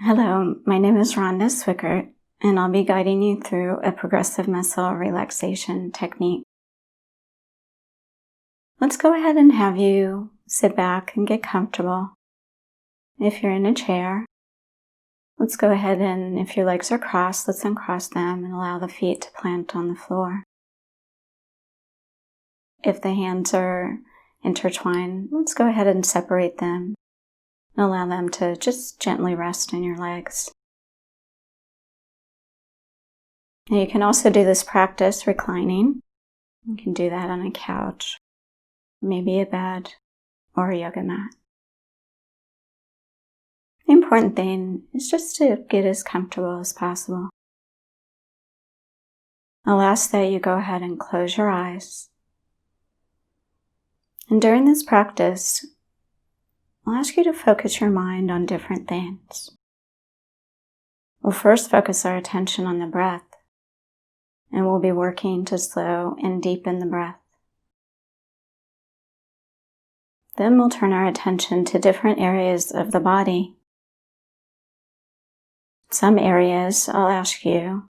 Hello, my name is Rhonda Swickert, and I'll be guiding you through a progressive muscle relaxation technique. Let's go ahead and have you sit back and get comfortable. If you're in a chair, let's go ahead and, if your legs are crossed, let's uncross them and allow the feet to plant on the floor. If the hands are intertwined, let's go ahead and separate them and allow them to just gently rest in your legs. Now you can also do this practice reclining. You can do that on a couch, maybe a bed, or a yoga mat. The important thing is just to get as comfortable as possible. I'll ask that you go ahead and close your eyes. And during this practice, I'll ask you to focus your mind on different things. We'll first focus our attention on the breath, and we'll be working to slow and deepen the breath. Then we'll turn our attention to different areas of the body. Some areas I'll ask you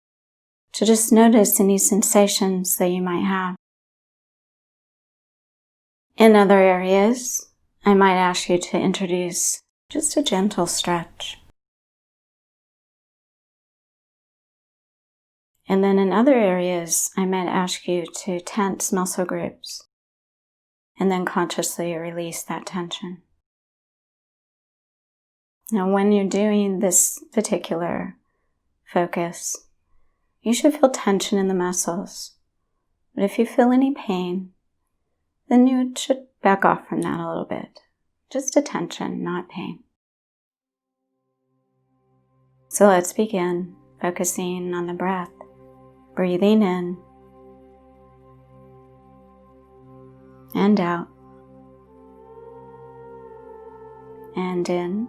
to just notice any sensations that you might have. In other areas, I might ask you to introduce just a gentle stretch. And then in other areas, I might ask you to tense muscle groups and then consciously release that tension. Now, when you're doing this particular focus, you should feel tension in the muscles. But if you feel any pain, then you should back off from that a little bit. Just a tension, not pain. So let's begin focusing on the breath. Breathing in and out, and in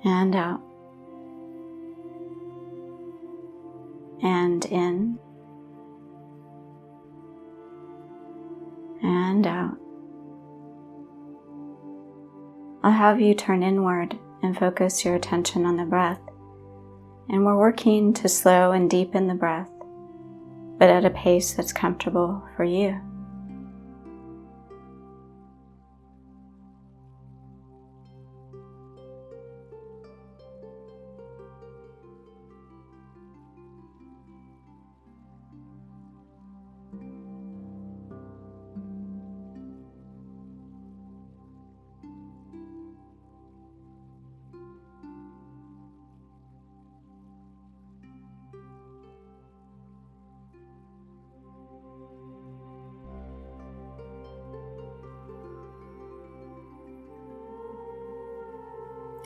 and out, and in and out. I'll have you turn inward and focus your attention on the breath. And we're working to slow and deepen the breath, but at a pace that's comfortable for you.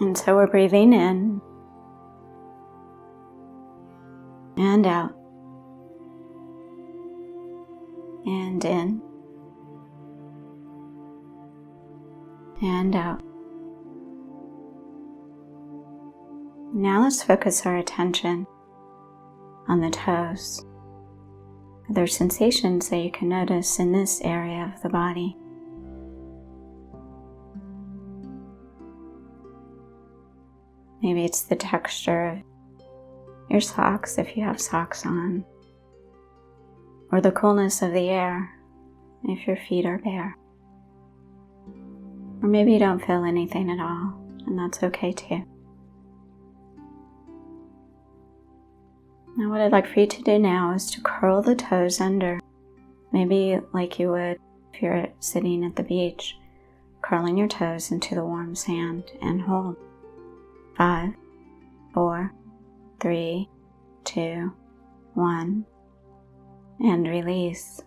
And so we're breathing in and out, and in and out. Now let's focus our attention on the toes. Are there sensations that you can notice in this area of the body? Maybe it's the texture of your socks if you have socks on, or the coolness of the air if your feet are bare. Or maybe you don't feel anything at all, and that's okay too. Now what I'd like for you to do now is to curl the toes under, maybe like you would if you're sitting at the beach, curling your toes into the warm sand, and hold. 5, 4, 3, 2, 1, and release.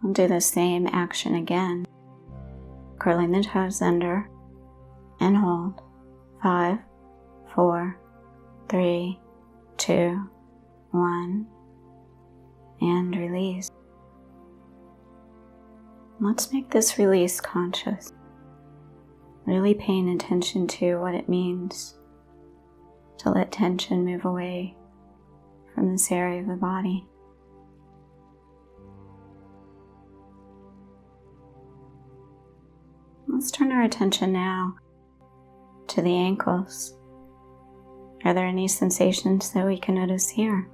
I'll do the same action again, curling the toes under, and hold. 5, 4, 3, 2, 1, and release. Let's make this release conscious, really paying attention to what it means to let tension move away from this area of the body. Let's turn our attention now to the ankles. Are there any sensations that we can notice here?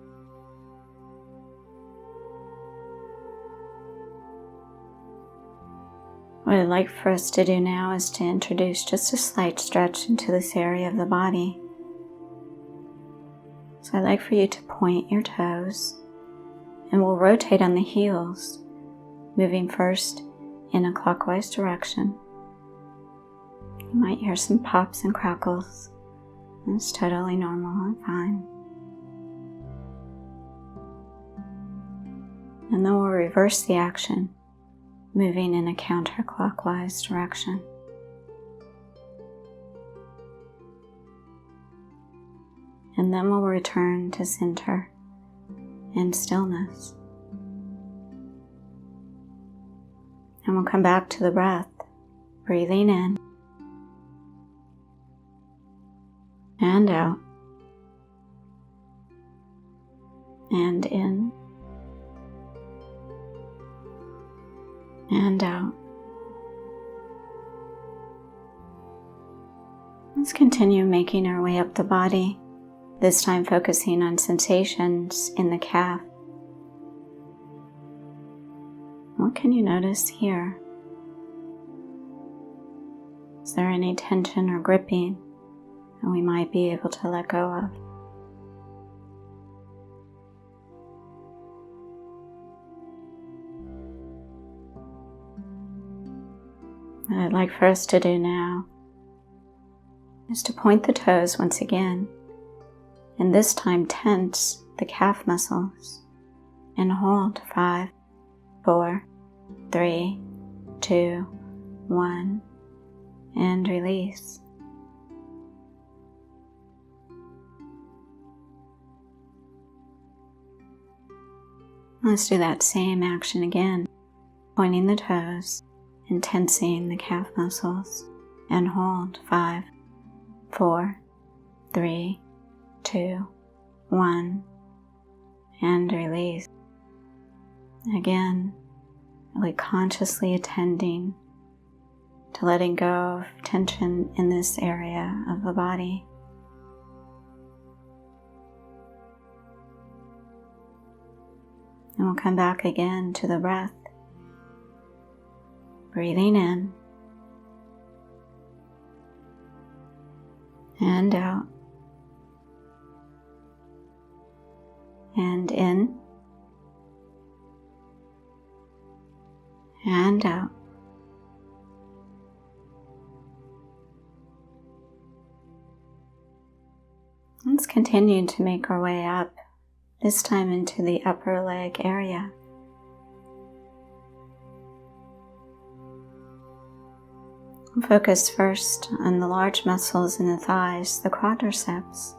What I'd like for us to do now is to introduce just a slight stretch into this area of the body. So I'd like for you to point your toes, and we'll rotate on the heels, moving first in a clockwise direction. You might hear some pops and crackles. It's totally normal and fine. And then we'll reverse the action, moving in a counterclockwise direction. And then we'll return to center and stillness. And we'll come back to the breath, breathing in and out, and in and out. Let's continue making our way up the body, this time focusing on sensations in the calf. What can you notice here? Is there any tension or gripping that we might be able to let go of? What I'd like for us to do now is to point the toes once again, and this time tense the calf muscles and hold 5, 4, 3, 2, 1, and release. Let's do that same action again, pointing the toes and tensing the calf muscles, and hold 5, 4, 3, 2, 1, and release. Again, really consciously attending to letting go of tension in this area of the body. And we'll come back again to the breath, breathing in and out, and in and out. Let's continue to make our way up, this time into the upper leg area. Focus first on the large muscles in the thighs, the quadriceps.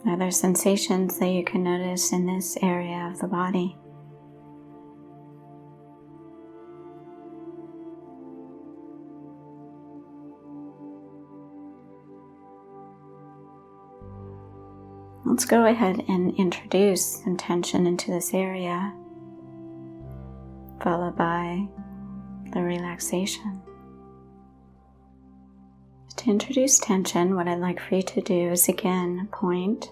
Are there sensations that you can notice in this area of the body? Let's go ahead and introduce some tension into this area, followed by the relaxation. To introduce tension, what I'd like for you to do is again point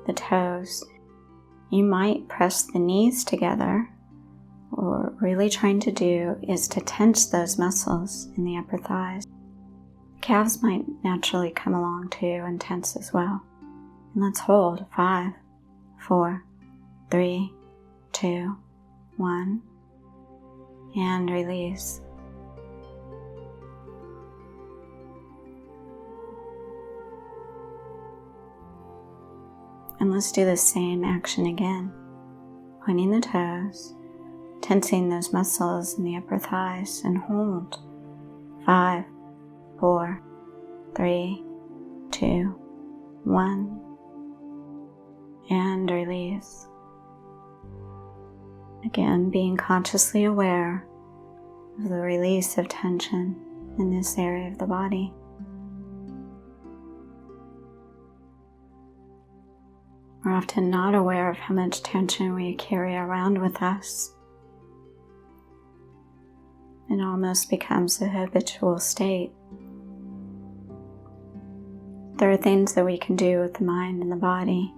the toes. You might press the knees together. What we're really trying to do is to tense those muscles in the upper thighs. Calves might naturally come along too and tense as well. And let's hold 5, 4, 3, 2, 1, and release. And let's do the same action again, pointing the toes, tensing those muscles in the upper thighs, and hold 5, 4, 3, 2, 1, and release. Again, being consciously aware of the release of tension in this area of the body. We're often not aware of how much tension we carry around with us. It almost becomes a habitual state. There are things that we can do with the mind and the body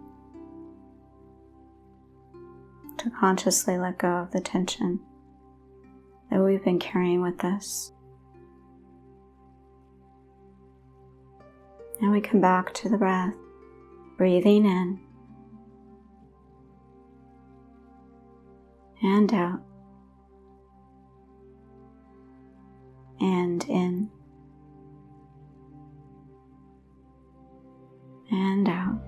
to consciously let go of the tension that we've been carrying with us. And we come back to the breath, breathing in and out, and in and out.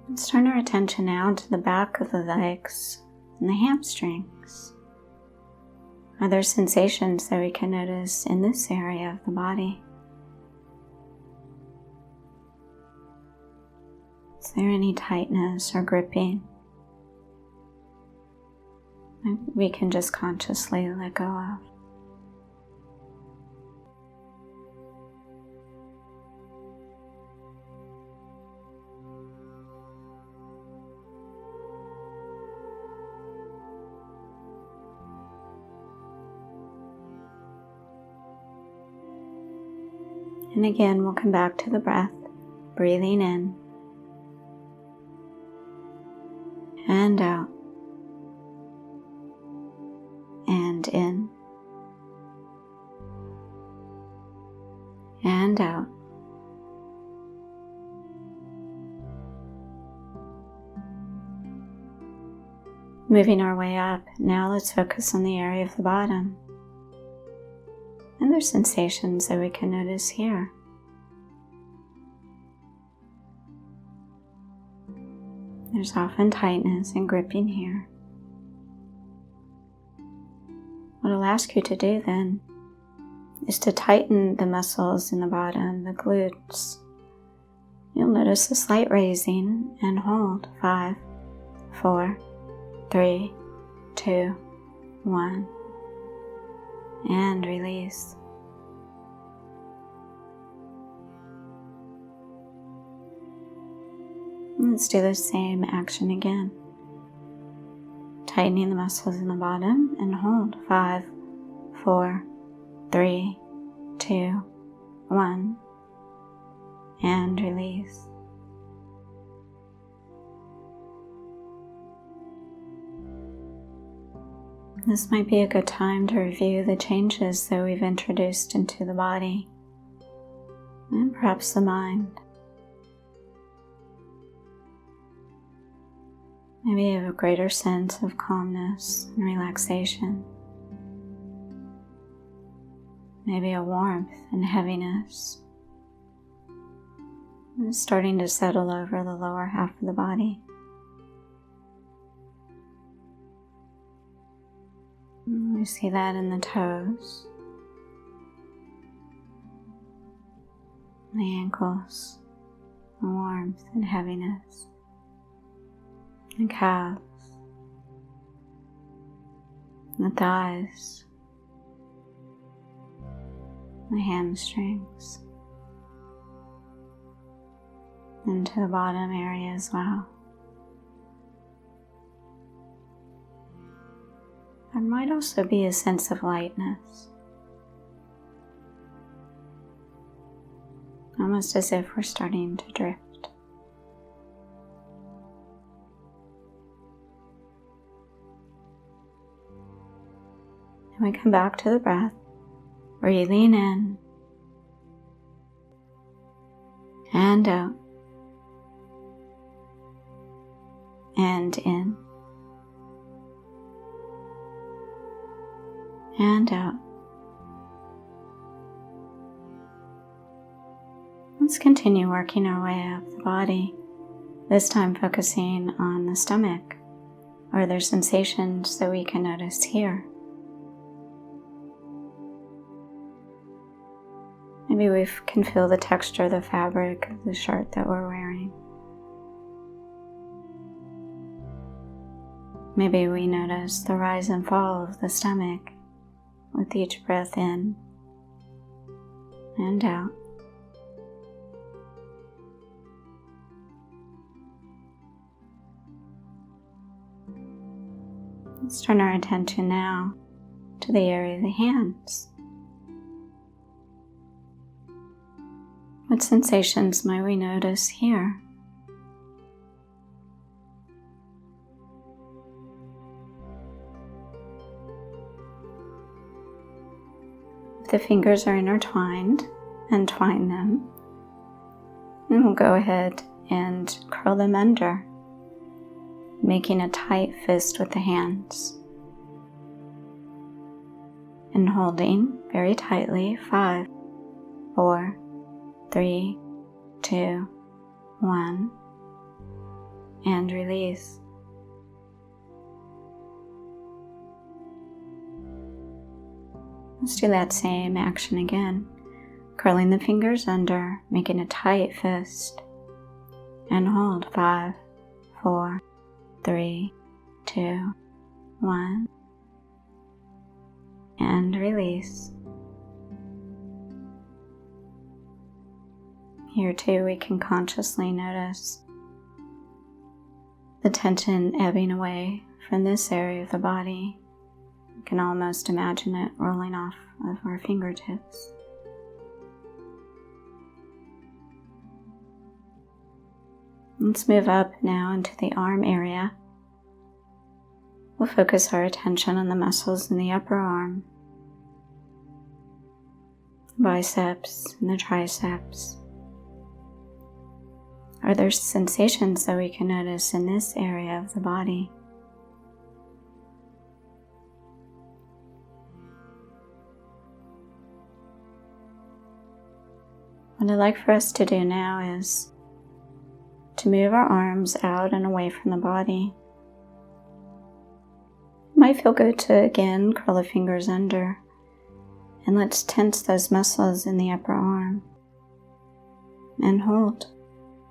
Let's turn our attention now to the back of the legs and the hamstrings. Are there sensations that we can notice in this area of the body? Is there any tightness or gripping that we can just consciously let go of? And again, we'll come back to the breath, breathing in and out, and in and out. Moving our way up, now let's focus on the area of the bottom. And there's sensations that we can notice here. There's often tightness and gripping here. What I'll ask you to do then is to tighten the muscles in the bottom, the glutes. You'll notice a slight raising and hold. 5, 4, 3, 2, 1. And release. Let's do the same action again. Tightening the muscles in the bottom and hold. 5, 4, 3, 2, 1. And release. This might be a good time to review the changes that we've introduced into the body and perhaps the mind. Maybe you have a greater sense of calmness and relaxation. Maybe a warmth and heaviness. And it's starting to settle over the lower half of the body. We see that in the toes, the ankles, the warmth and heaviness, the calves, the thighs, the hamstrings, and to the bottom area as well. There might also be a sense of lightness, almost as if we're starting to drift. And we come back to the breath, breathing in and out, and in and out. Let's continue working our way up the body, this time focusing on the stomach. Are there sensations that we can notice here? Maybe we can feel the texture of the fabric of the shirt that we're wearing. Maybe we notice the rise and fall of the stomach with each breath in and out. Let's turn our attention now to the area of the hands. What sensations might we notice here? If the fingers are intertwined, untwine them, and we'll go ahead and curl them under, making a tight fist with the hands. And holding very tightly, 5, 4, 3, 2, 1, and release. Let's do that same action again, curling the fingers under, making a tight fist, and hold 5, 4, 3, 2, 1, and release. Here too, we can consciously notice the tension ebbing away from this area of the body. You can almost imagine it rolling off of our fingertips. Let's move up now into the arm area. We'll focus our attention on the muscles in the upper arm, the biceps and the triceps. Are there sensations that we can notice in this area of the body? What I'd like for us to do now is to move our arms out and away from the body. It might feel good to again curl the fingers under, and let's tense those muscles in the upper arm and hold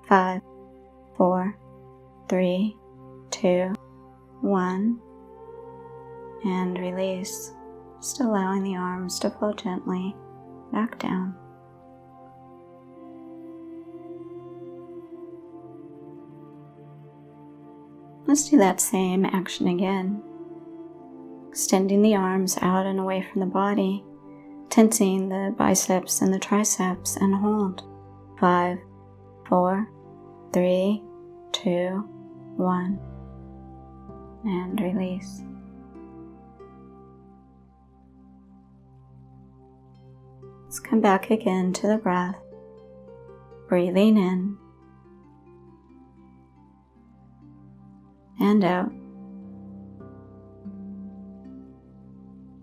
5, 4, 3, 2, 1, and release, just allowing the arms to fall gently back down. Let's do that same action again, extending the arms out and away from the body, tensing the biceps and the triceps, and hold 5, 4, 3, 2, 1, and release. Let's come back again to the breath, breathing in and out,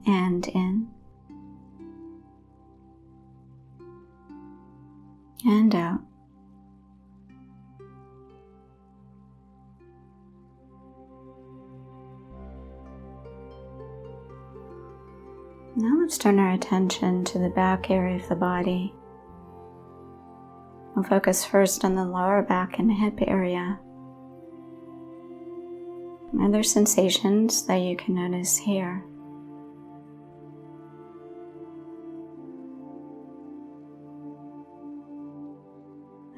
and in and out. Now let's turn our attention to the back area of the body. We'll focus first on the lower back and hip area. Are there sensations that you can notice here?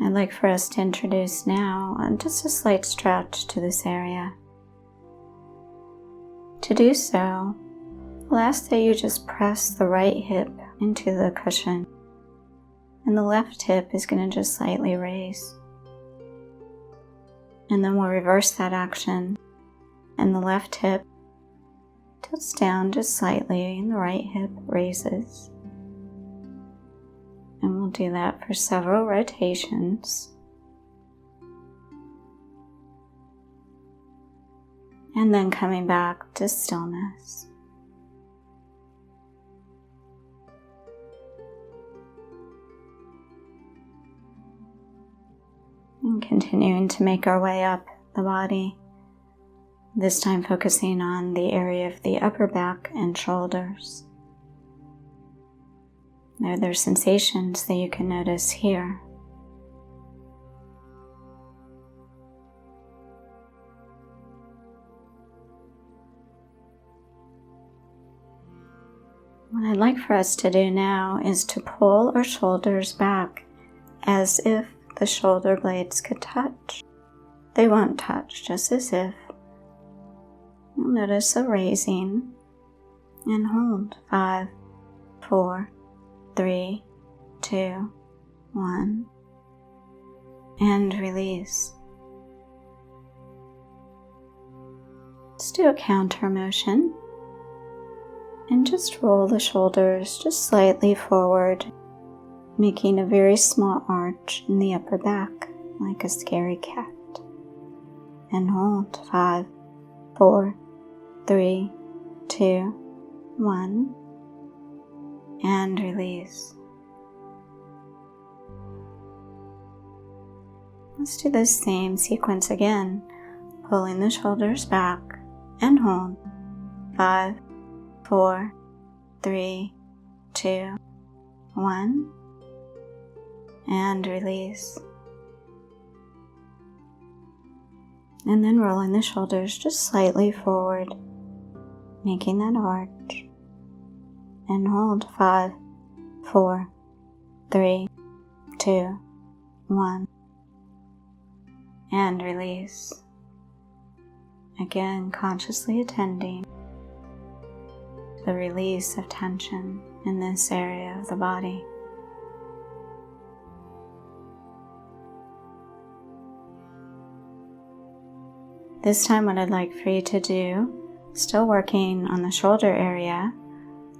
I'd like for us to introduce now just a slight stretch to this area. To do so, I'll ask that you just press the right hip into the cushion, and the left hip is going to just slightly raise. And then we'll reverse that action, and the left hip tilts down just slightly, and the right hip raises. And we'll do that for several rotations. And then coming back to stillness. And continuing to make our way up the body, this time focusing on the area of the upper back and shoulders. Are there sensations that you can notice here? What I'd like for us to do now is to pull our shoulders back as if the shoulder blades could touch. They won't touch, just as if. You'll notice a raising and hold. 5, 4, 3, 2, 1, and release. Let's do a counter motion and just roll the shoulders just slightly forward, making a very small arch in the upper back like a scary cat. And hold. 5, 4, 3, 2, 1, and release. Let's do the same sequence again, pulling the shoulders back and hold. 5, 4, 3, 2, 1, and release. And then rolling the shoulders just slightly forward, making that arch, and hold. 5, 4, 3, 2, 1, and release. Again, consciously attending to the release of tension in this area of the body. This time, what I'd like for you to do, still working on the shoulder area,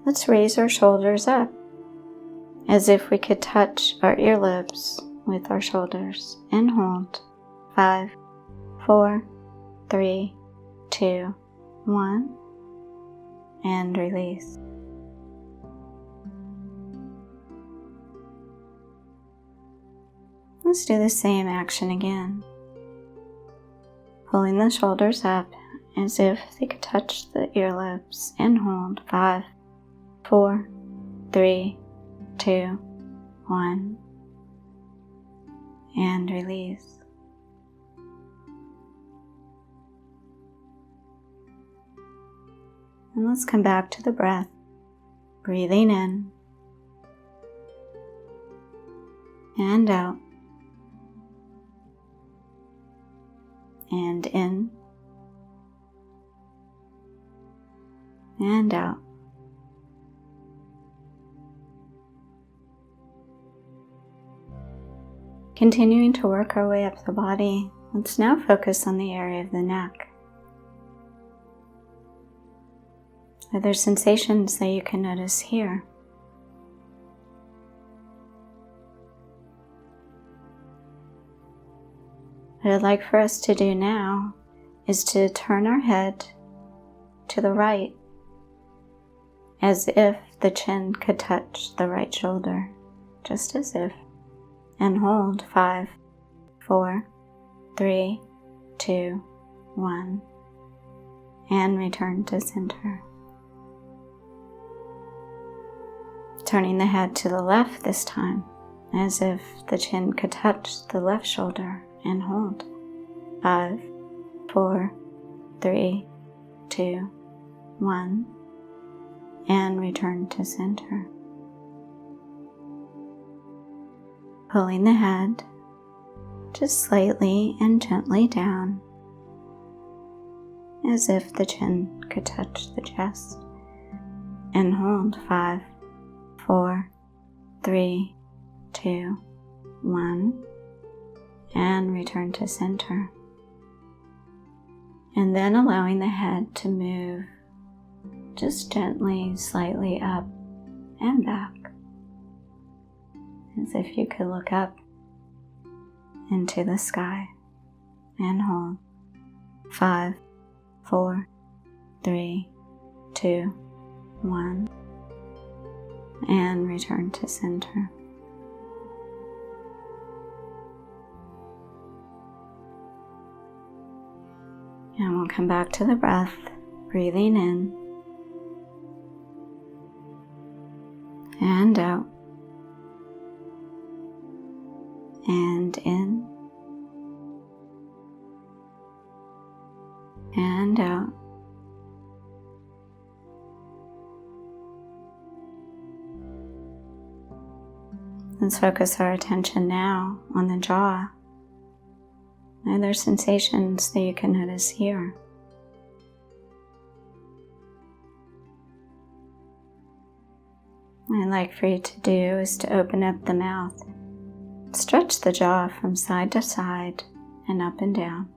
let's raise our shoulders up as if we could touch our earlobes with our shoulders, and hold. 5, 4, 3, 2, 1, and release. Let's do the same action again. Pulling the shoulders up as if they could touch the earlobes, and hold. 5, 4, 3, 2, 1, and release. And let's come back to the breath, breathing in and out, and in and out. Continuing to work our way up the body, let's now focus on the area of the neck. Are there sensations that you can notice here? What I'd like for us to do now is to turn our head to the right, as if the chin could touch the right shoulder, just as if, and hold. 5, 4, 3, 2, 1, and return to center. Turning the head to the left this time, as if the chin could touch the left shoulder, and hold. 5, 4, 3, 2, 1, and return to center. Pulling the head just slightly and gently down, as if the chin could touch the chest, and hold. 5, 4, 3, 2, 1, and return to center. And then allowing the head to move just gently, slightly up and back, as if you could look up into the sky, and hold. 5, 4, 3, 2, 1, and return to center. And we'll come back to the breath, breathing in and out, and in and out. Let's focus our attention now on the jaw. Are there sensations that you can notice here? What I'd like for you to do is to open up the mouth, stretch the jaw from side to side and up and down.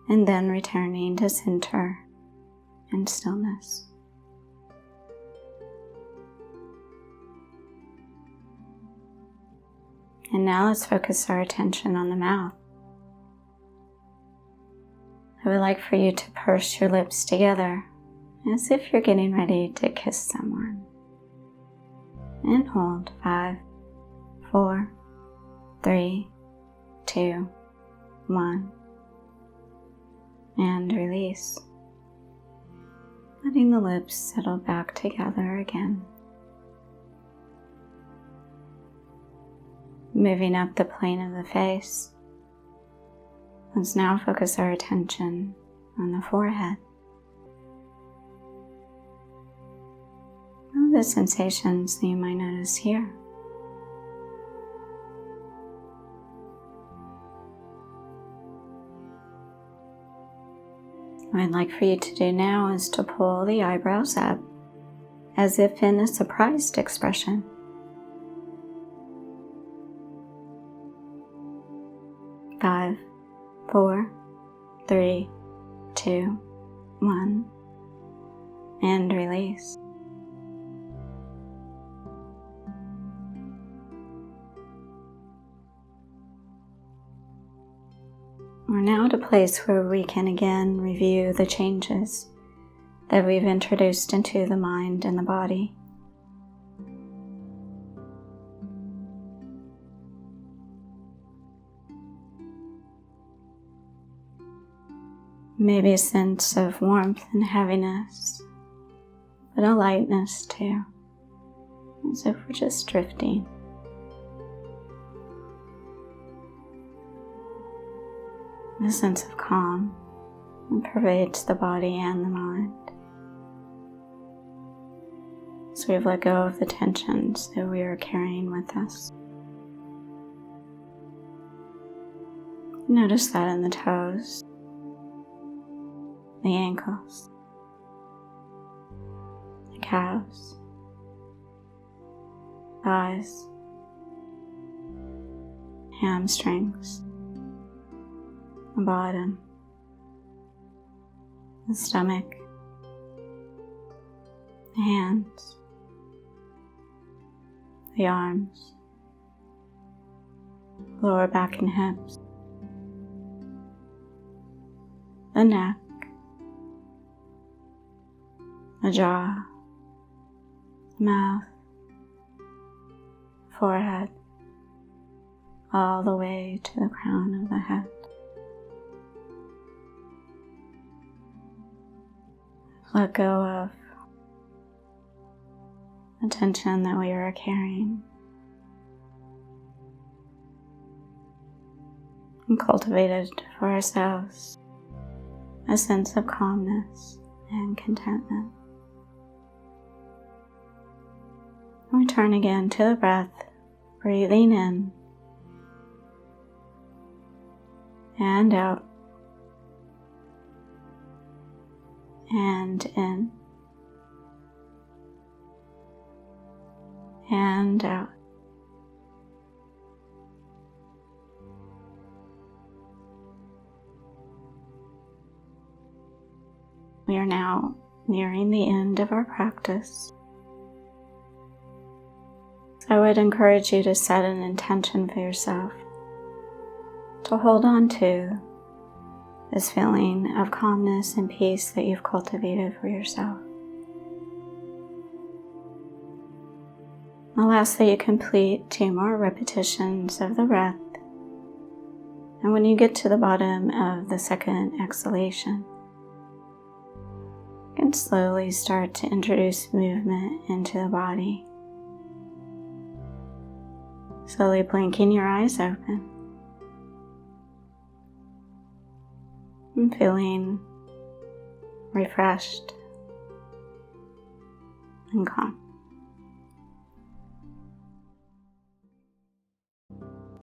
And then returning to center and stillness. And now let's focus our attention on the mouth. I would like for you to purse your lips together as if you're getting ready to kiss someone. And hold 5, 4, 3, 2, 1. And release. Letting the lips settle back together again. Moving up the plane of the face, let's now focus our attention on the forehead. What are the sensations that you might notice here? What I'd like for you to do now is to pull the eyebrows up as if in a surprised expression. 5, 4, 3, 2, 1, and release. We're now at a place where we can again review the changes that we've introduced into the mind and the body. Maybe a sense of warmth and heaviness, but a lightness too, as if we're just drifting. A sense of calm that pervades the body and the mind. So we've let go of the tensions that we are carrying with us. Notice that in the toes, the ankles, the calves, thighs, hamstrings, the bottom, the stomach, the hands, the arms, lower back and hips, the neck, the jaw, the mouth, forehead, all the way to the crown of the head. Let go of the tension that we are carrying and cultivated for ourselves a sense of calmness and contentment. We turn again to the breath, breathing in and out, and in and out. We are now nearing the end of our practice. So I would encourage you to set an intention for yourself to hold on to this feeling of calmness and peace that you've cultivated for yourself. I'll ask that you complete 2 more repetitions of the breath, and when you get to the bottom of the second exhalation, you can slowly start to introduce movement into the body. Slowly blinking your eyes open and feeling refreshed and calm.